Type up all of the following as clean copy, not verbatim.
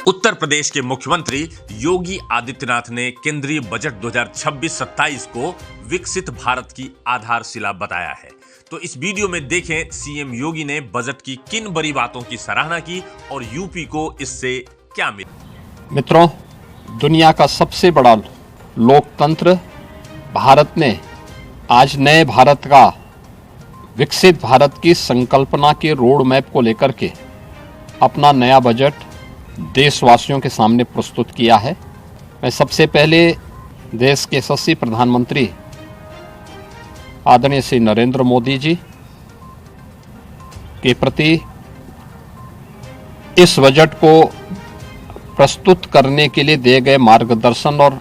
उत्तर प्रदेश के मुख्यमंत्री योगी आदित्यनाथ ने केंद्रीय बजट 2026-27 को विकसित भारत की आधारशिला बताया है। तो इस वीडियो में देखें सीएम योगी ने बजट की किन बड़ी बातों की सराहना की और यूपी को इससे क्या मिला। मित्रों, दुनिया का सबसे बड़ा लोकतंत्र भारत ने आज नए भारत का, विकसित भारत की संकल्पना के रोड मैप को लेकर के अपना नया बजट देशवासियों के सामने प्रस्तुत किया है। मैं सबसे पहले देश के यशस्वी प्रधानमंत्री आदरणीय श्री नरेंद्र मोदी जी के प्रति इस बजट को प्रस्तुत करने के लिए दिए गए मार्गदर्शन और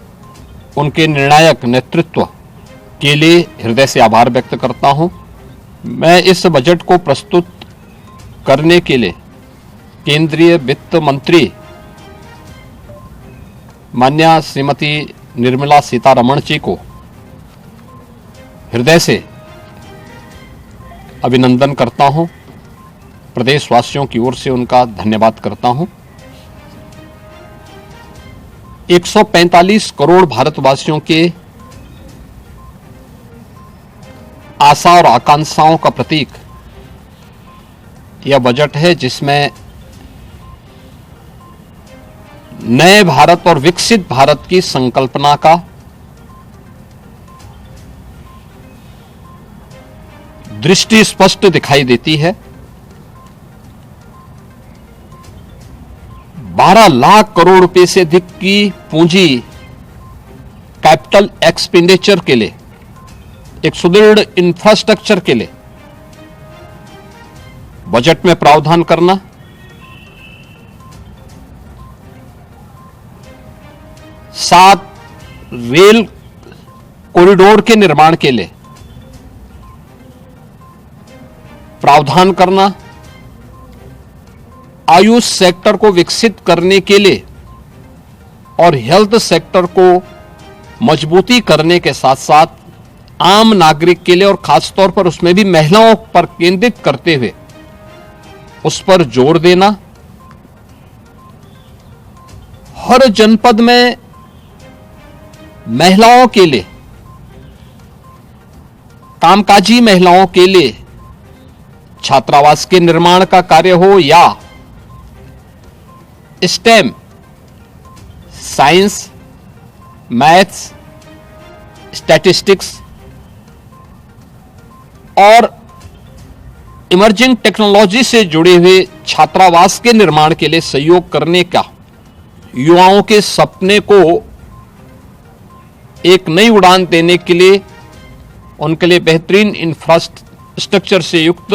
उनके निर्णायक नेतृत्व के लिए हृदय से आभार व्यक्त करता हूं। मैं इस बजट को प्रस्तुत करने के लिए केंद्रीय वित्त मंत्री माननीय श्रीमती निर्मला सीतारमण जी को हृदय से अभिनंदन करता हूं। प्रदेशवासियों की ओर से उनका धन्यवाद करता हूं। 145 करोड़ भारतवासियों के आशा और आकांक्षाओं का प्रतीक यह बजट है, जिसमें नए भारत और विकसित भारत की संकल्पना का दृष्टि स्पष्ट दिखाई देती है। 12 लाख करोड़ रुपए से अधिक की पूंजी कैपिटल एक्सपेंडिचर के लिए, एक सुदृढ़ इंफ्रास्ट्रक्चर के लिए बजट में प्रावधान करना, 7 रेल कॉरिडोर के निर्माण के लिए प्रावधान करना, आयुष सेक्टर को विकसित करने के लिए और हेल्थ सेक्टर को मजबूती करने के साथ साथ आम नागरिक के लिए और खासतौर पर उसमें भी महिलाओं पर केंद्रित करते हुए उस पर जोर देना, हर जनपद में महिलाओं के लिए, कामकाजी महिलाओं के लिए छात्रावास के निर्माण का कार्य हो या स्टेम, साइंस, मैथ्स, स्टैटिस्टिक्स और इमर्जिंग टेक्नोलॉजी से जुड़े हुए छात्रावास के निर्माण के लिए सहयोग करने का, युवाओं के सपने को एक नई उड़ान देने के लिए उनके लिए बेहतरीन इंफ्रास्ट्रक्चर से युक्त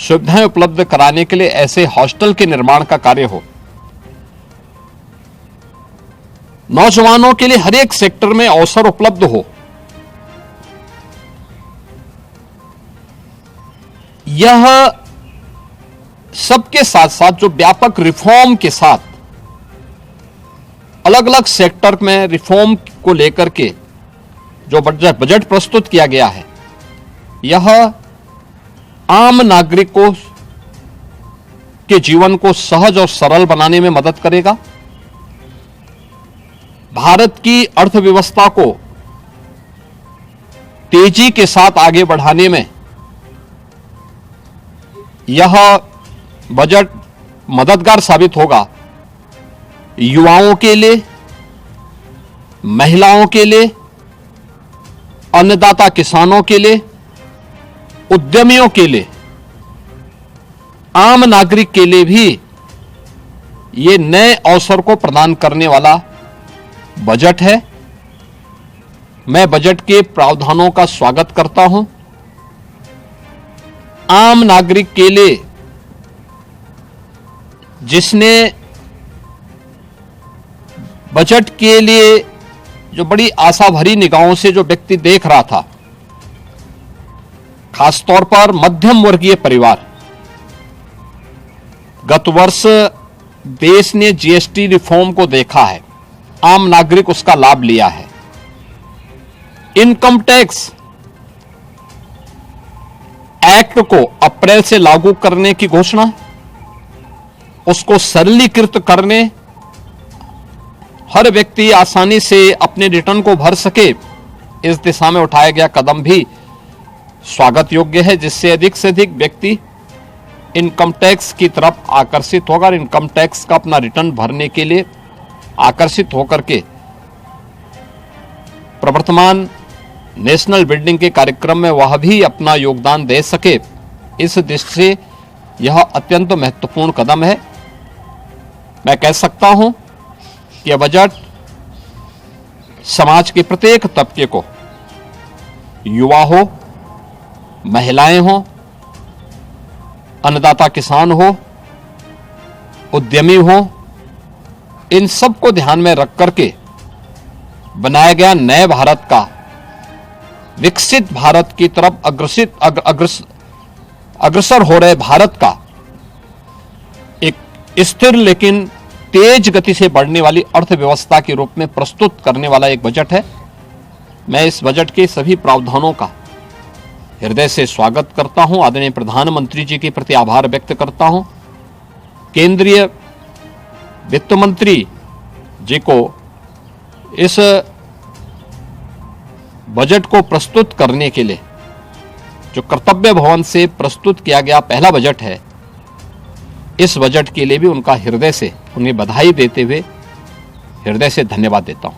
सुविधाएं उपलब्ध कराने के लिए ऐसे हॉस्टल के निर्माण का कार्य हो, नौजवानों के लिए हर एक सेक्टर में अवसर उपलब्ध हो, यह सबके साथ साथ जो व्यापक रिफॉर्म के साथ अलग अलग सेक्टर में रिफॉर्म को लेकर के जो बजट प्रस्तुत किया गया है, यह आम नागरिकों के जीवन को सहज और सरल बनाने में मदद करेगा। भारत की अर्थव्यवस्था को तेजी के साथ आगे बढ़ाने में यह बजट मददगार साबित होगा। युवाओं के लिए, महिलाओं के लिए, अन्नदाता किसानों के लिए, उद्यमियों के लिए, आम नागरिक के लिए भी ये नए अवसर को प्रदान करने वाला बजट है। मैं बजट के प्रावधानों का स्वागत करता हूं। आम नागरिक के लिए, जिसने बजट के लिए जो बड़ी आशा भरी निगाहों से जो व्यक्ति देख रहा था, खासतौर पर मध्यम वर्गीय परिवार, गत वर्ष देश ने जीएसटी रिफॉर्म को देखा है, आम नागरिक उसका लाभ लिया है। इनकम टैक्स एक्ट को अप्रैल से लागू करने की घोषणा, उसको सरलीकृत करने हर व्यक्ति आसानी से अपने रिटर्न को भर सके, इस दिशा में उठाया गया कदम भी स्वागत योग्य है, जिससे अधिक से अधिक व्यक्ति इनकम टैक्स की तरफ आकर्षित होगा और इनकम टैक्स का अपना रिटर्न भरने के लिए आकर्षित होकर के प्रवर्तमान नेशनल बिल्डिंग के कार्यक्रम में वह भी अपना योगदान दे सके। इस दृष्टि से यह अत्यंत महत्वपूर्ण कदम है। मैं कह सकता हूं कि यह बजट समाज के प्रत्येक तबके को, युवा हो, महिलाएं हो, अन्नदाता किसान हो, उद्यमी हो, इन सब को ध्यान में रख करके बनाया गया नए भारत का, विकसित भारत की तरफ अग्रसर हो रहे भारत का एक स्थिर लेकिन तेज गति से बढ़ने वाली अर्थव्यवस्था के रूप में प्रस्तुत करने वाला एक बजट है। मैं इस बजट के सभी प्रावधानों का हृदय से स्वागत करता हूं। आदरणीय प्रधानमंत्री जी के प्रति आभार व्यक्त करता हूं। केंद्रीय वित्त मंत्री जी को इस बजट को प्रस्तुत करने के लिए, जो कर्तव्य भवन से प्रस्तुत किया गया पहला बजट है, इस बजट के लिए भी उनका हृदय से उन्हें बधाई देते हुए हृदय से धन्यवाद देता हूं।